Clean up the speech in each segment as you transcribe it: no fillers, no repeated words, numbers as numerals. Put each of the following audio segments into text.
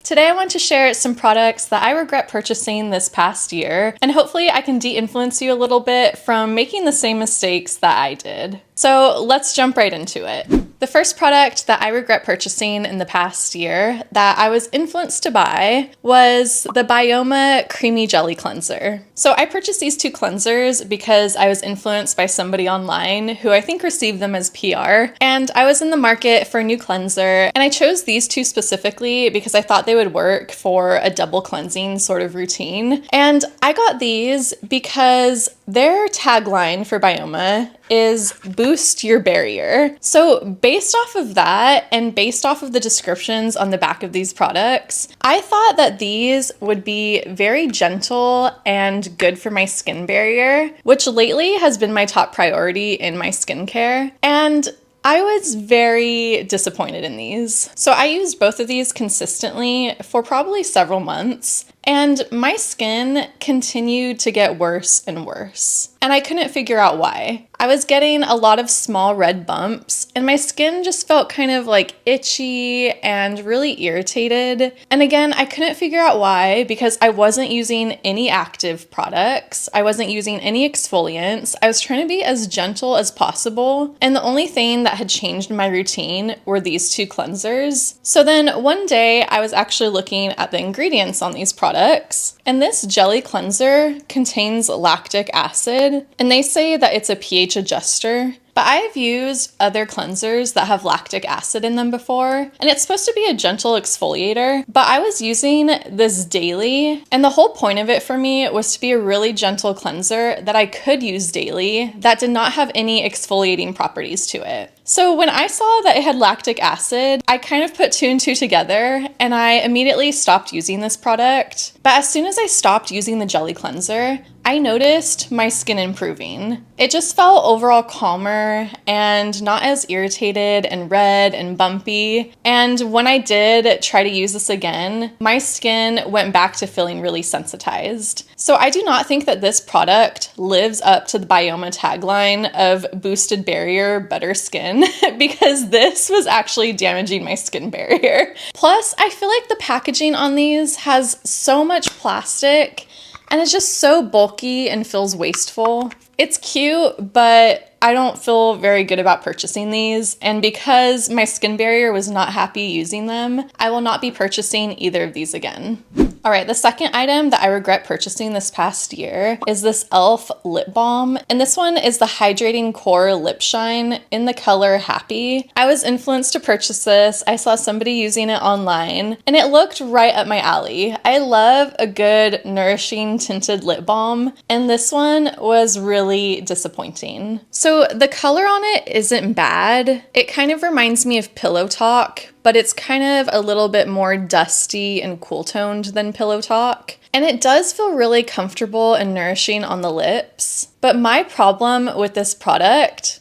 Today I want to share some products that I regret purchasing this past year, and hopefully I can de-influence you a little bit from making the same mistakes that I did. So let's jump right into it. The first product that I regret purchasing in the past year that I was influenced to buy was the Byoma Creamy Jelly Cleanser. So I purchased these two cleansers because I was influenced by somebody online who I think received them as PR, and I was in the market for a new cleanser, and I chose these two specifically because I thought they would work for a double cleansing sort of routine. And I got these because their tagline for Byoma is boost your barrier. So based off of that and based off of the descriptions on the back of these products, I thought that these would be very gentle and good for my skin barrier, which lately has been my top priority in my skincare. And I was very disappointed in these. So I used both of these consistently for probably several months, and my skin continued to get worse and worse. And I couldn't figure out why. I was getting a lot of small red bumps, and my skin just felt kind of like itchy and really irritated. And again, I couldn't figure out why because I wasn't using any active products. I wasn't using any exfoliants. I was trying to be as gentle as possible. And the only thing that had changed in my routine were these two cleansers. So then one day I was actually looking at the ingredients on these products, and this jelly cleanser contains lactic acid, and they say that it's a pH adjuster. But I've used other cleansers that have lactic acid in them before, and it's supposed to be a gentle exfoliator, but I was using this daily, and the whole point of it for me was to be a really gentle cleanser that I could use daily that did not have any exfoliating properties to it. So when I saw that it had lactic acid, I kind of put two and two together, and I immediately stopped using this product. But as soon as I stopped using the jelly cleanser, I noticed my skin improving. It just felt overall calmer and not as irritated and red and bumpy. And when I did try to use this again, my skin went back to feeling really sensitized. So I do not think that this product lives up to the Byoma tagline of boosted barrier, better skin, because this was actually damaging my skin barrier. Plus, I feel like the packaging on these has so much plastic, and it's just so bulky and feels wasteful. It's cute, but I don't feel very good about purchasing these. And because my skin barrier was not happy using them, I will not be purchasing either of these again. All right, the second item that I regret purchasing this past year is this e.l.f. lip balm. And this one is the Hydrating Core Lip Shine in the color Happy. I was influenced to purchase this. I saw somebody using it online, and it looked right up my alley. I love a good, nourishing tinted lip balm, and this one was really disappointing. So the color on it isn't bad. It kind of reminds me of Pillow Talk, but it's kind of a little bit more dusty and cool toned than Pillow Talk. And it does feel really comfortable and nourishing on the lips. But my problem with this product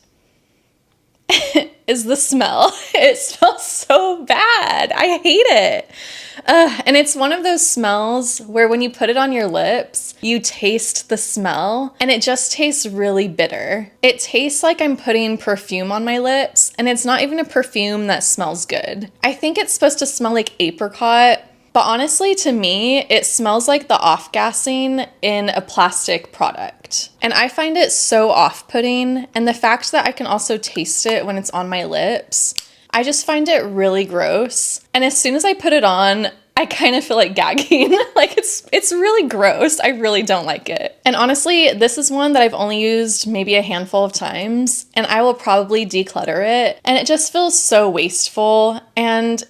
is the smell. It smells so bad. I hate it. And it's one of those smells where when you put it on your lips, you taste the smell and it just tastes really bitter. It tastes like I'm putting perfume on my lips, and it's not even a perfume that smells good. I think it's supposed to smell like apricot, but honestly, to me, it smells like the off-gassing in a plastic product. And I find it so off-putting, and the fact that I can also taste it when it's on my lips, I just find it really gross. And as soon as I put it on, I kind of feel like gagging. Like it's really gross. I really don't like it. And honestly, this is one that I've only used maybe a handful of times, and I will probably declutter it. And it just feels so wasteful, and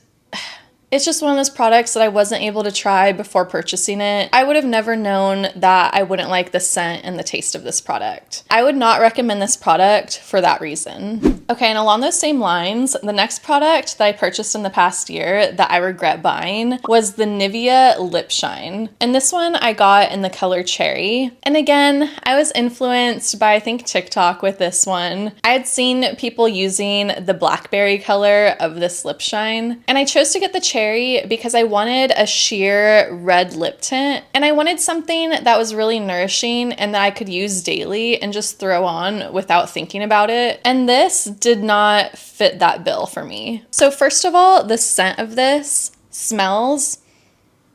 it's just one of those products that I wasn't able to try before purchasing it. I would have never known that I wouldn't like the scent and the taste of this product. I would not recommend this product for that reason. Okay, and along those same lines, the next product that I purchased in the past year that I regret buying was the Nivea Lip Shine. And this one I got in the color Cherry. And again, I was influenced by, I think, TikTok with this one. I had seen people using the blackberry color of this lip shine, and I chose to get the Cherry because I wanted a sheer red lip tint, and I wanted something that was really nourishing and that I could use daily and just throw on without thinking about it. And this did not fit that bill for me. So first of all, the scent of this smells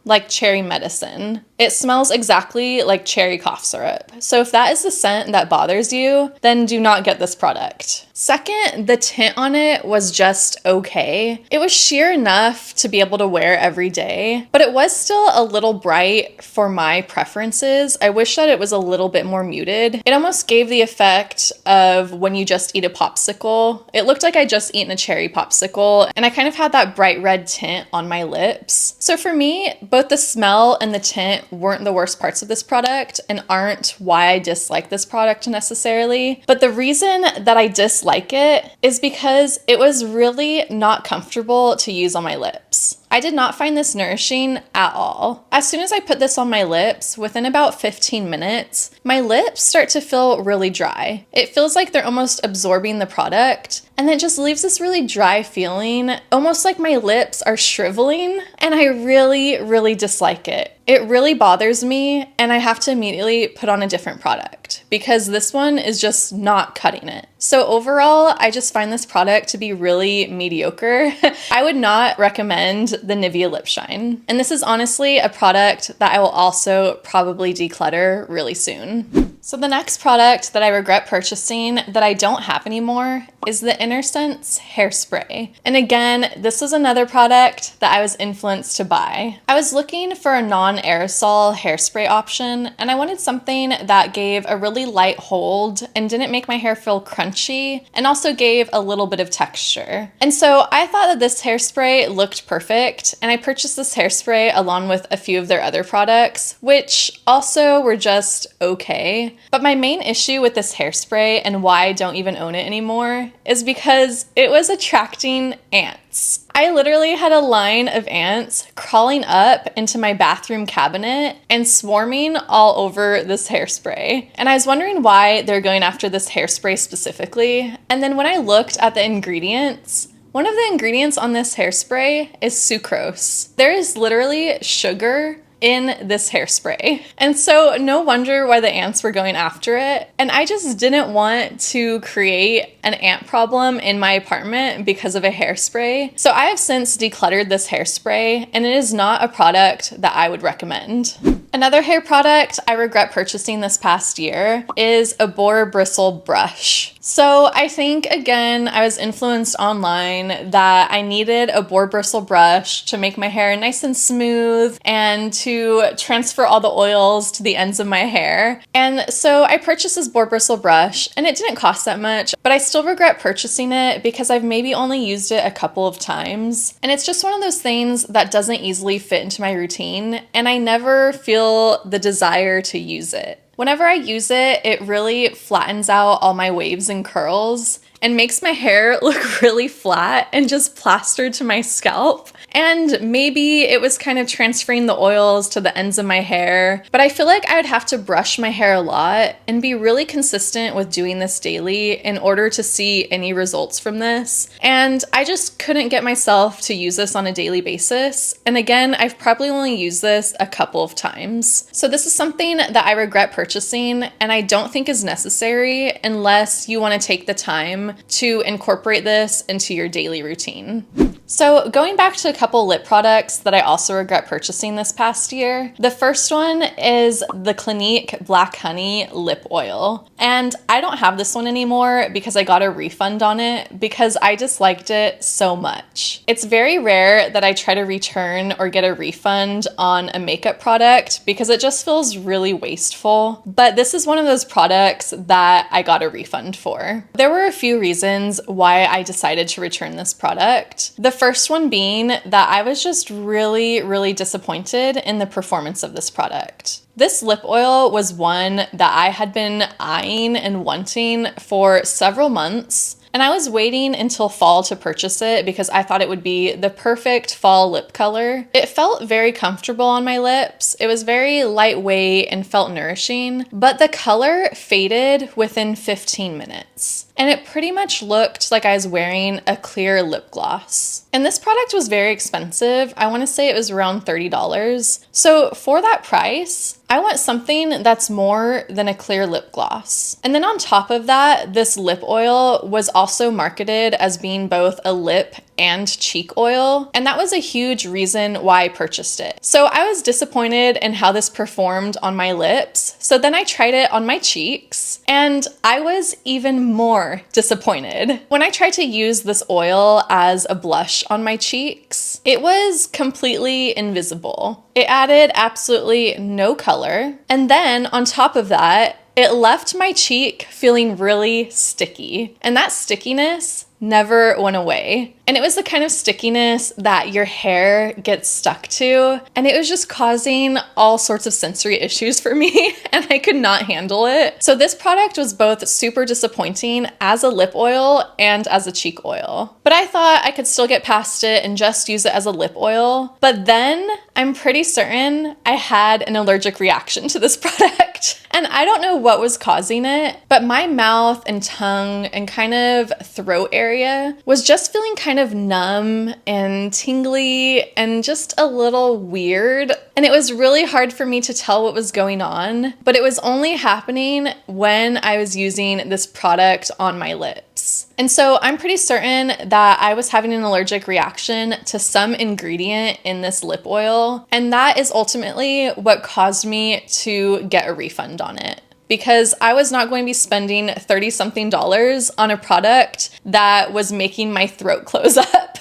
like cherry medicine. It smells exactly like cherry cough syrup. So if that is the scent that bothers you, then do not get this product. Second, the tint on it was just okay. It was sheer enough to be able to wear every day, but it was still a little bright for my preferences. I wish that it was a little bit more muted. It almost gave the effect of when you just eat a popsicle. It looked like I just eaten a cherry popsicle, and I kind of had that bright red tint on my lips. So for me, both the smell and the tint weren't the worst parts of this product and aren't why I dislike this product necessarily. But the reason that I dislike it is because it was really not comfortable to use on my lips. I did not find this nourishing at all. As soon as I put this on my lips, within about 15 minutes, my lips start to feel really dry. It feels like they're almost absorbing the product, and it just leaves this really dry feeling, almost like my lips are shriveling, and I really dislike it. It really bothers me, and I have to immediately put on a different product because this one is just not cutting it. So overall, I just find this product to be really mediocre. I would not recommend the Nivea Lip Shine. And this is honestly a product that I will also probably declutter really soon. So the next product that I regret purchasing that I don't have anymore is the Innersense hairspray. And again, this was another product that I was influenced to buy. I was looking for a non-aerosol hairspray option, and I wanted something that gave a really light hold and didn't make my hair feel crunchy, and also gave a little bit of texture. And so I thought that this hairspray looked perfect, and I purchased this hairspray along with a few of their other products, which also were just okay. But my main issue with this hairspray and why I don't even own it anymore is because it was attracting ants. I literally had a line of ants crawling up into my bathroom cabinet and swarming all over this hairspray. And I was wondering why they're going after this hairspray specifically. And then when I looked at the ingredients, one of the ingredients on this hairspray is sucrose. There is literally sugar in this hairspray. And so no wonder why the ants were going after it. And I just didn't want to create an ant problem in my apartment because of a hairspray. So I have since decluttered this hairspray, and it is not a product that I would recommend. Another hair product I regret purchasing this past year is a boar bristle brush. So I think, again, I was influenced online that I needed a boar bristle brush to make my hair nice and smooth and to transfer all the oils to the ends of my hair. And so I purchased this boar bristle brush, and it didn't cost that much, but I still regret purchasing it because I've maybe only used it a couple of times. And it's just one of those things that doesn't easily fit into my routine, and I never feel the desire to use it. Whenever I use it, it really flattens out all my waves and curls and makes my hair look really flat and just plastered to my scalp. And maybe it was kind of transferring the oils to the ends of my hair, but I feel like I would have to brush my hair a lot and be really consistent with doing this daily in order to see any results from this. And I just couldn't get myself to use this on a daily basis. And again, I've probably only used this a couple of times. So this is something that I regret purchasing, and I don't think is necessary unless you want to take the time to incorporate this into your daily routine. So going back to a couple lip products that I also regret purchasing this past year, the first one is the Clinique Black Honey Lip Oil. And I don't have this one anymore because I got a refund on it because I disliked it so much. It's very rare that I try to return or get a refund on a makeup product because it just feels really wasteful. But this is one of those products that I got a refund for. There were a few reasons why I decided to return this product. The first one being that I was just really disappointed in the performance of this product. This lip oil was one that I had been eyeing and wanting for several months. And I was waiting until fall to purchase it because I thought it would be the perfect fall lip color. It felt very comfortable on my lips. It was very lightweight and felt nourishing, but the color faded within 15 minutes. And it pretty much looked like I was wearing a clear lip gloss. And this product was very expensive. I want to say it was around $30. So for that price, I want something that's more than a clear lip gloss. And then on top of that, this lip oil was also marketed as being both a lip and cheek oil, and that was a huge reason why I purchased it. So I was disappointed in how this performed on my lips, so then I tried it on my cheeks, and I was even more disappointed. When I tried to use this oil as a blush on my cheeks, it was completely invisible. It added absolutely no color, and then on top of that, it left my cheek feeling really sticky, and that stickiness never went away. And it was the kind of stickiness that your hair gets stuck to, and it was just causing all sorts of sensory issues for me, and I could not handle it. So this product was both super disappointing as a lip oil and as a cheek oil. But I thought I could still get past it and just use it as a lip oil. But then I'm pretty certain I had an allergic reaction to this product. And I don't know what was causing it, but my mouth and tongue and kind of throat area was just feeling kind of numb and tingly and just a little weird. And it was really hard for me to tell what was going on, but it was only happening when I was using this product on my lips. And so I'm pretty certain that I was having an allergic reaction to some ingredient in this lip oil, and that is ultimately what caused me to get a refund on it. Because I was not going to be spending $30-something on a product that was making my throat close up.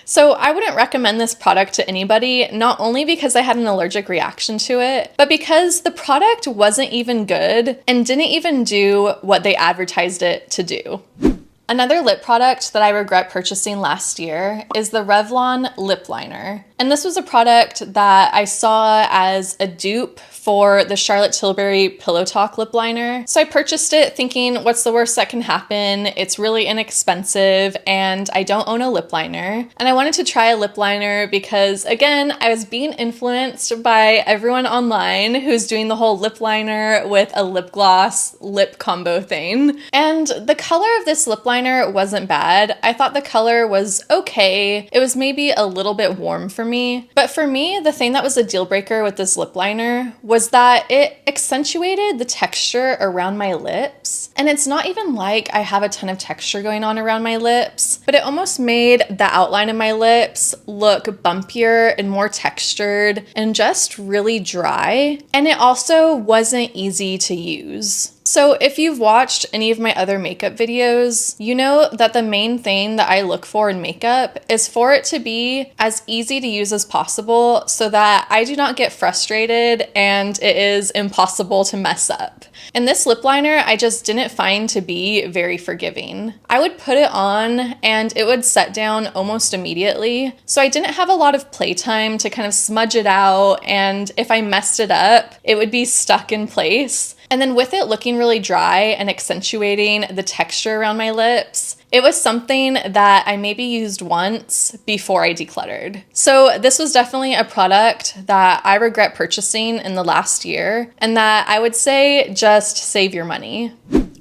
So I wouldn't recommend this product to anybody, not only because I had an allergic reaction to it, but because the product wasn't even good and didn't even do what they advertised it to do. Another lip product that I regret purchasing last year is the Revlon lip liner. And this was a product that I saw as a dupe for the Charlotte Tilbury Pillow Talk lip liner. So I purchased it thinking, what's the worst that can happen? It's really inexpensive and I don't own a lip liner. And I wanted to try a lip liner because, again, I was being influenced by everyone online who's doing the whole lip liner with a lip gloss lip combo thing. And the color of this lip liner wasn't bad. I thought the color was okay. It was maybe a little bit warm for me. But for me, the thing that was a deal breaker with this lip liner was that it accentuated the texture around my lips. And it's not even like I have a ton of texture going on around my lips, but it almost made the outline of my lips look bumpier and more textured and just really dry. And it also wasn't easy to use. So if you've watched any of my other makeup videos, you know that the main thing that I look for in makeup is for it to be as easy to use as possible so that I do not get frustrated and it is impossible to mess up. And this lip liner I just didn't find to be very forgiving. I would put it on and it would set down almost immediately, so I didn't have a lot of playtime to kind of smudge it out, and if I messed it up, it would be stuck in place. And then with it looking really dry and accentuating the texture around my lips, it was something that I maybe used once before I decluttered. So this was definitely a product that I regret purchasing in the last year, and that I would say just save your money.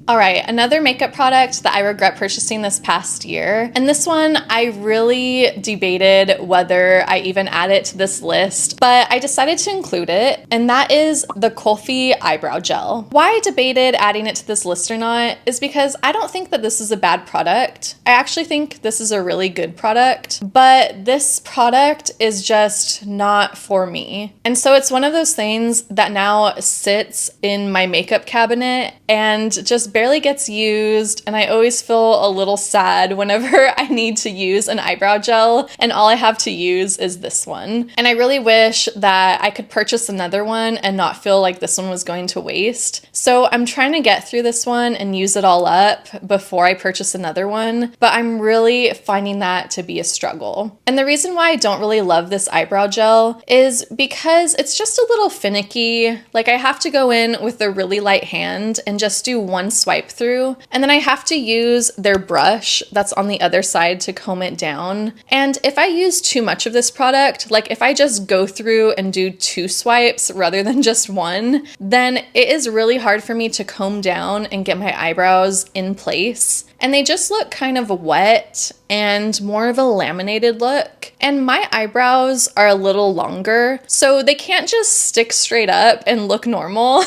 All right, another makeup product that I regret purchasing this past year, and this one I really debated whether I even add it to this list, but I decided to include it, and that is the Kulfi eyebrow gel. Why I debated adding it to this list or not is because I don't think that this is a bad product. I actually think this is a really good product, but this product is just not for me. And so it's one of those things that now sits in my makeup cabinet and just barely gets used, and I always feel a little sad whenever I need to use an eyebrow gel and all I have to use is this one. And I really wish that I could purchase another one and not feel like this one was going to waste. So I'm trying to get through this one and use it all up before I purchase another one, but I'm really finding that to be a struggle. And the reason why I don't really love this eyebrow gel is because it's just a little finicky. Like, I have to go in with a really light hand and just do one swipe through, and then I have to use their brush that's on the other side to comb it down. And if I use too much of this product, like if I just go through and do 2 swipes rather than just one, then it is really hard for me to comb down and get my eyebrows in place. And they just look kind of wet and more of a laminated look. And my eyebrows are a little longer, so they can't just stick straight up and look normal.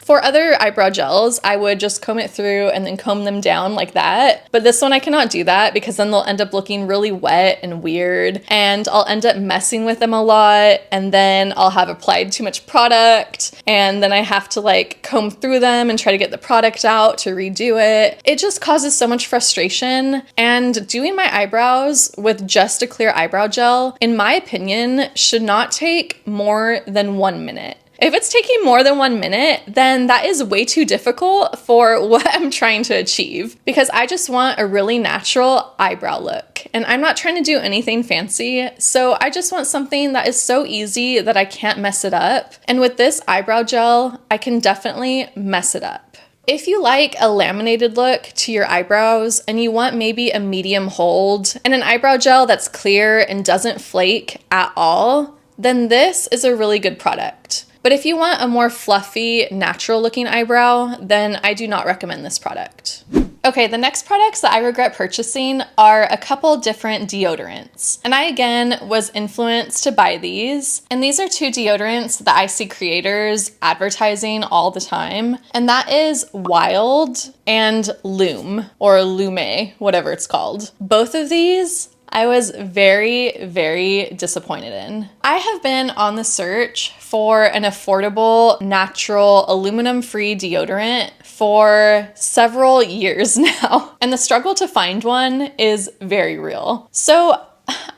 For other eyebrow gels, I would just comb it through and then comb them down like that. But this one I cannot do that because then they'll end up looking really wet and weird, and I'll end up messing with them a lot, and then I'll have applied too much product, and then I have to like comb through them and try to get the product out to redo it. It just causes so much frustration, and doing my eyebrows with just a clear eyebrow gel, in my opinion, should not take more than 1 minute. If it's taking more than 1 minute, then that is way too difficult for what I'm trying to achieve, because I just want a really natural eyebrow look and I'm not trying to do anything fancy. So I just want something that is so easy that I can't mess it up. And with this eyebrow gel, I can definitely mess it up. If you like a laminated look to your eyebrows and you want maybe a medium hold and an eyebrow gel that's clear and doesn't flake at all, then this is a really good product. But if you want a more fluffy, natural looking eyebrow, then I do not recommend this product. Okay, the next products that I regret purchasing are a couple different deodorants. And I again was influenced to buy these. And these are two deodorants that I see creators advertising all the time. And that is Wild and Lume, or Lume, whatever it's called. Both of these I was very, very disappointed in. I have been on the search for an affordable, natural, aluminum-free deodorant for several years now, and the struggle to find one is very real. So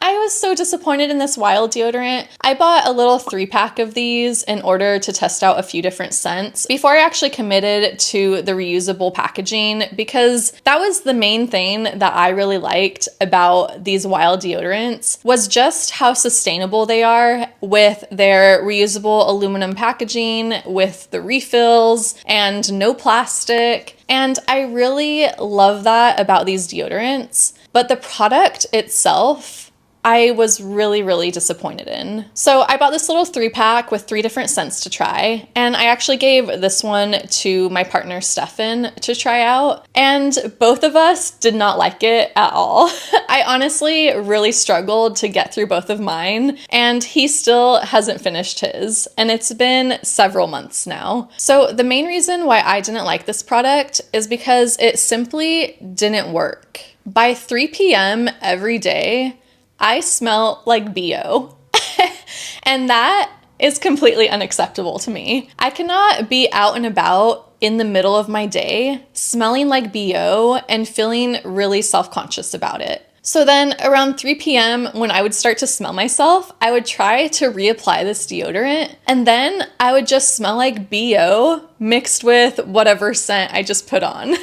I was so disappointed in this Wild deodorant. I bought a little 3-pack of these in order to test out a few different scents before I actually committed to the reusable packaging, because that was the main thing that I really liked about these Wild deodorants, was just how sustainable they are with their reusable aluminum packaging, with the refills and no plastic. And I really love that about these deodorants. But the product itself, I was really, really disappointed in. So I bought this little 3-pack with 3 different scents to try. And I actually gave this one to my partner, Stefan, to try out. And both of us did not like it at all. I honestly really struggled to get through both of mine. And he still hasn't finished his. And it's been several months now. So the main reason why I didn't like this product is because it simply didn't work. By 3 p.m. every day, I smell like BO. And that is completely unacceptable to me. I cannot be out and about in the middle of my day smelling like BO and feeling really self-conscious about it. So then around 3 p.m. when I would start to smell myself, I would try to reapply this deodorant, and then I would just smell like BO mixed with whatever scent I just put on.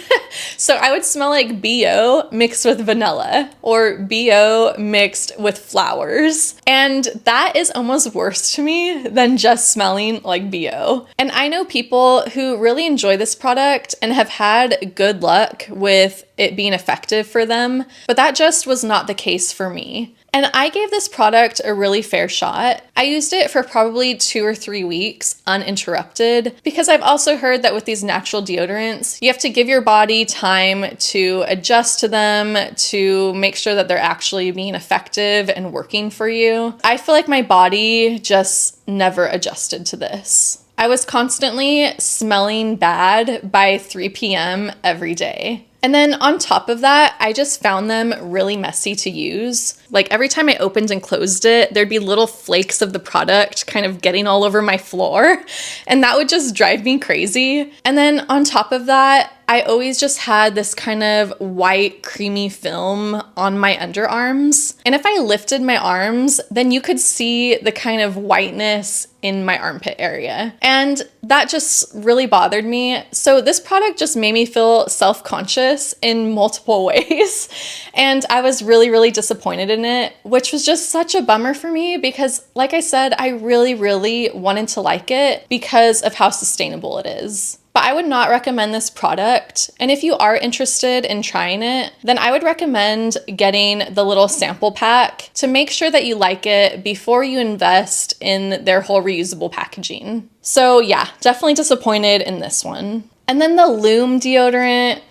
So I would smell like BO mixed with vanilla, or BO mixed with flowers. And that is almost worse to me than just smelling like BO. And I know people who really enjoy this product and have had good luck with it being effective for them, but that just was not the case for me. And I gave this product a really fair shot. I used it for probably 2 or 3 weeks uninterrupted, because I've also heard that with these natural deodorants, you have to give your body time to adjust to them, to make sure that they're actually being effective and working for you. I feel like my body just never adjusted to this. I was constantly smelling bad by 3 p.m. every day. And then on top of that, I just found them really messy to use. Like every time I opened and closed it, there'd be little flakes of the product kind of getting all over my floor. And that would just drive me crazy. And then on top of that, I always just had this kind of white creamy film on my underarms. And if I lifted my arms, then you could see the kind of whiteness in my armpit area. And that just really bothered me. So this product just made me feel self-conscious in multiple ways. And I was really, really disappointed in it, which was just such a bummer for me because, like I said, I really, really wanted to like it because of how sustainable it is. But I would not recommend this product. And if you are interested in trying it, then I would recommend getting the little sample pack to make sure that you like it before you invest in their whole reusable packaging. So yeah, definitely disappointed in this one. And then the Lume deodorant,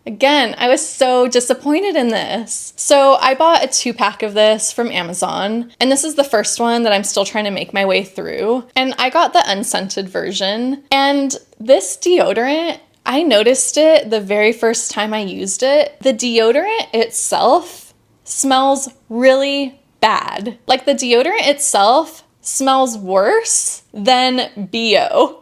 Again, I was so disappointed in this. So I bought a 2-pack of this from Amazon, and this is the first one that I'm still trying to make my way through. And I got the unscented version. And this deodorant, I noticed it the very first time I used it. The deodorant itself smells really bad. Like, the deodorant itself smells worse than BO.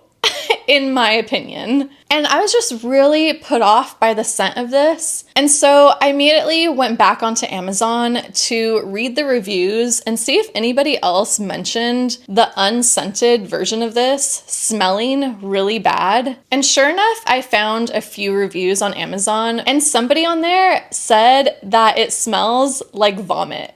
In my opinion. And I was just really put off by the scent of this. And so I immediately went back onto Amazon to read the reviews and see if anybody else mentioned the unscented version of this smelling really bad. And sure enough, I found a few reviews on Amazon, and somebody on there said that it smells like vomit.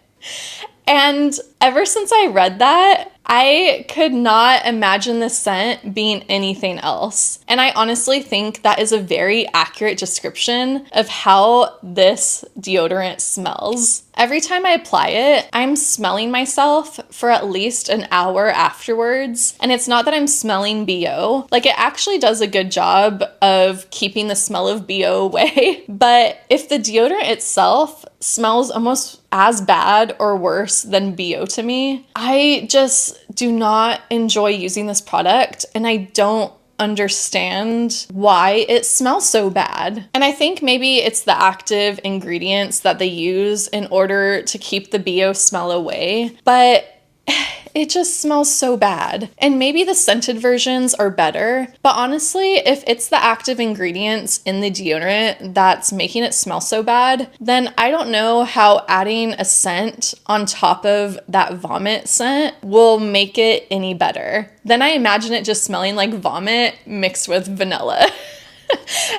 And ever since I read that, I could not imagine the scent being anything else. And I honestly think that is a very accurate description of how this deodorant smells. Every time I apply it, I'm smelling myself for at least an hour afterwards. And it's not that I'm smelling BO. Like, it actually does a good job of keeping the smell of BO away. But if the deodorant itself smells almost as bad or worse than BO to me, I just do not enjoy using this product, and I don't understand why it smells so bad. And I think maybe it's the active ingredients that they use in order to keep the BO smell away, but it just smells so bad. And maybe the scented versions are better, but honestly, if it's the active ingredients in the deodorant that's making it smell so bad, then I don't know how adding a scent on top of that vomit scent will make it any better. Then I imagine it just smelling like vomit mixed with vanilla.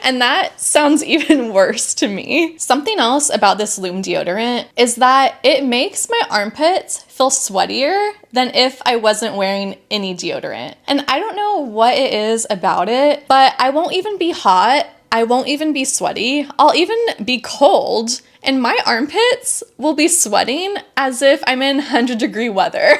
And that sounds even worse to me. Something else about this Lume deodorant is that it makes my armpits feel sweatier than if I wasn't wearing any deodorant. And I don't know what it is about it, but I won't even be hot. I won't even be sweaty. I'll even be cold, and my armpits will be sweating as if I'm in 100-degree weather.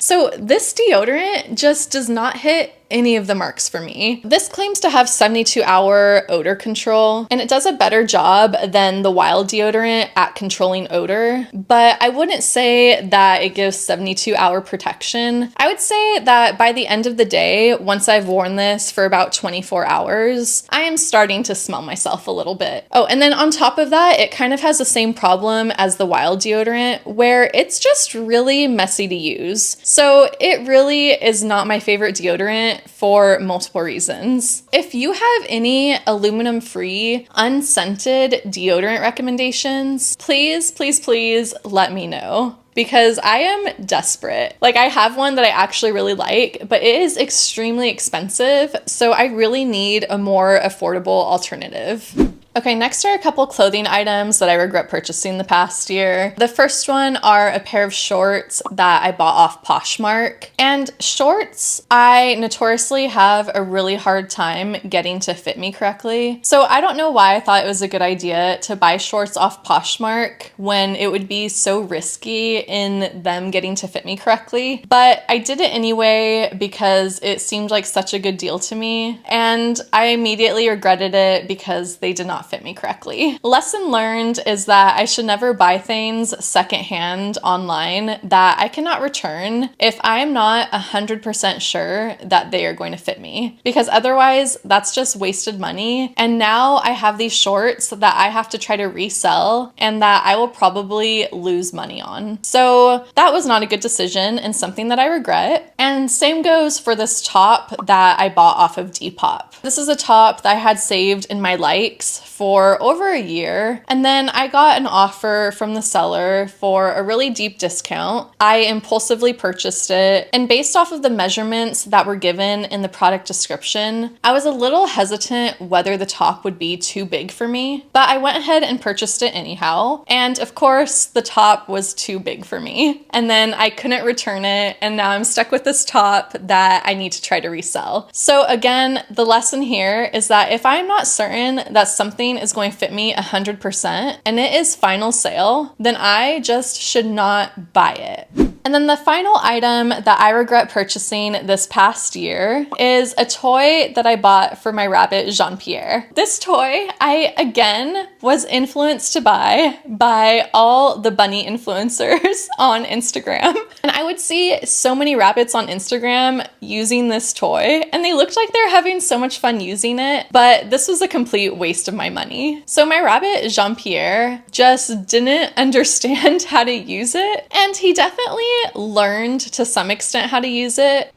So this deodorant just does not hit any of the marks for me. This claims to have 72-hour odor control, and it does a better job than the Wild deodorant at controlling odor, but I wouldn't say that it gives 72-hour protection. I would say that by the end of the day, once I've worn this for about 24 hours, I am starting to smell myself a little bit. Oh, and then on top of that, it kind of has the same problem as the Wild deodorant, where it's just really messy to use. So it really is not my favorite deodorant for multiple reasons. If you have any aluminum-free, unscented deodorant recommendations, please, please, please let me know, because I am desperate. Like, I have one that I actually really like, but it is extremely expensive, so I really need a more affordable alternative. Okay, next are a couple clothing items that I regret purchasing the past year. The first one are a pair of shorts that I bought off Poshmark. And shorts, I notoriously have a really hard time getting to fit me correctly. So I don't know why I thought it was a good idea to buy shorts off Poshmark when it would be so risky in them getting to fit me correctly. But I did it anyway because it seemed like such a good deal to me. And I immediately regretted it because they did not fit me correctly. Lesson learned is that I should never buy things secondhand online that I cannot return if I am not 100% sure that they are going to fit me, because otherwise that's just wasted money. And now I have these shorts that I have to try to resell and that I will probably lose money on. So that was not a good decision and something that I regret. And same goes for this top that I bought off of Depop. This is a top that I had saved in my likes for over a year, and then I got an offer from the seller for a really deep discount. I impulsively purchased it, and based off of the measurements that were given in the product description, I was a little hesitant whether the top would be too big for me, but I went ahead and purchased it anyhow, and of course the top was too big for me, and then I couldn't return it, and now I'm stuck with this top that I need to try to resell. So again, the lesson here is that if I'm not certain that something is going to fit me 100% and it is final sale, then I just should not buy it. And then the final item that I regret purchasing this past year is a toy that I bought for my rabbit, Jean-Pierre. This toy I, again, was influenced to buy by all the bunny influencers on Instagram. And I would see so many rabbits on Instagram using this toy, and they looked like they're having so much fun using it, but this was a complete waste of my money. So my rabbit, Jean-Pierre, just didn't understand how to use it, and he definitely learned to some extent how to use it.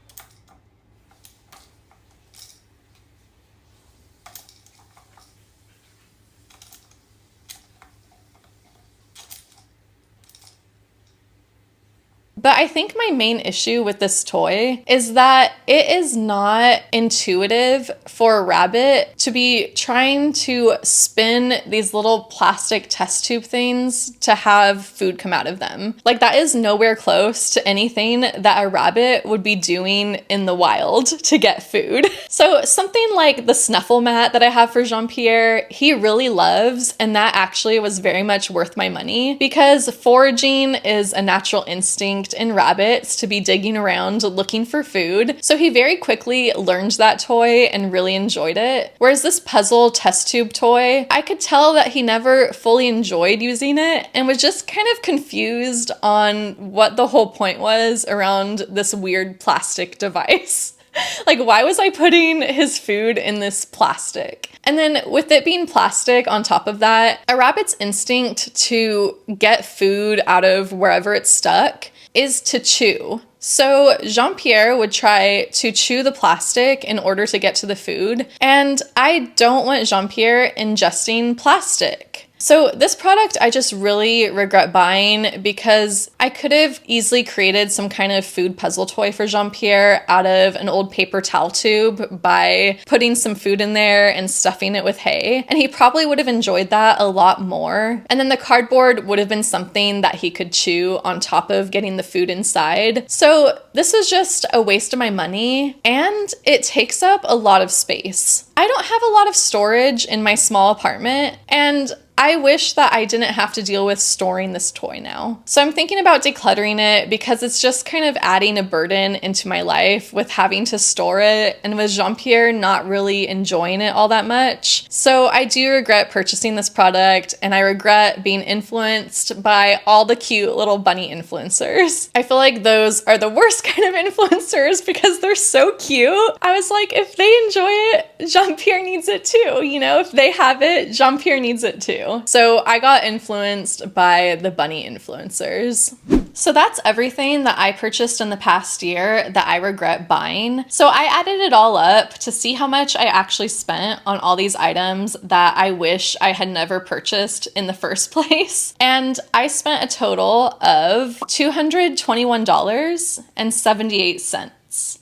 But I think my main issue with this toy is that it is not intuitive for a rabbit to be trying to spin these little plastic test tube things to have food come out of them. Like, that is nowhere close to anything that a rabbit would be doing in the wild to get food. So something like the snuffle mat that I have for Jean-Pierre, he really loves, and that actually was very much worth my money because foraging is a natural instinct in rabbits to be digging around looking for food. So he very quickly learned that toy and really enjoyed it. Whereas this puzzle test tube toy, I could tell that he never fully enjoyed using it and was just kind of confused on what the whole point was around this weird plastic device. Like, why was I putting his food in this plastic? And then with it being plastic on top of that, a rabbit's instinct to get food out of wherever it's stuck is to chew. So Jean-Pierre would try to chew the plastic in order to get to the food, and I don't want Jean-Pierre ingesting plastic. So this product I just really regret buying because I could have easily created some kind of food puzzle toy for Jean-Pierre out of an old paper towel tube by putting some food in there and stuffing it with hay, and he probably would have enjoyed that a lot more. And then the cardboard would have been something that he could chew on top of getting the food inside. So this was just a waste of my money, and it takes up a lot of space. I don't have a lot of storage in my small apartment, and I wish that I didn't have to deal with storing this toy now. So I'm thinking about decluttering it because it's just kind of adding a burden into my life with having to store it and with Jean-Pierre not really enjoying it all that much. So I do regret purchasing this product, and I regret being influenced by all the cute little bunny influencers. I feel like those are the worst kind of influencers because they're so cute. I was like, if they enjoy it, Jean-Pierre needs it too. You know, if they have it, Jean-Pierre needs it too. So I got influenced by the bunny influencers. So that's everything that I purchased in the past year that I regret buying. So I added it all up to see how much I actually spent on all these items that I wish I had never purchased in the first place. And I spent a total of $221.78.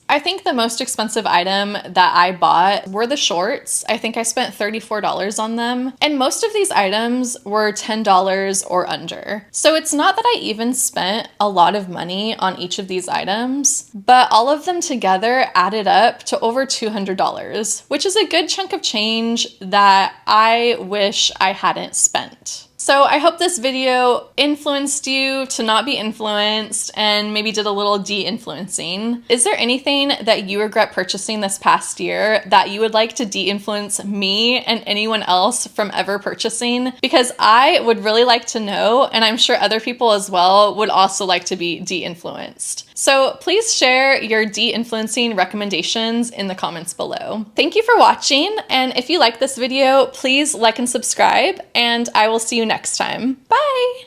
I think the most expensive item that I bought were the shorts. I think I spent $34 on them. And most of these items were $10 or under. So it's not that I even spent a lot of money on each of these items, but all of them together added up to over $200, which is a good chunk of change that I wish I hadn't spent. So I hope this video influenced you to not be influenced and maybe did a little de-influencing. Is there anything that you regret purchasing this past year that you would like to de-influence me and anyone else from ever purchasing? Because I would really like to know, and I'm sure other people as well would also like to be de-influenced. So please share your de-influencing recommendations in the comments below. Thank you for watching, and if you like this video, please like and subscribe, and I will see you next time. Bye!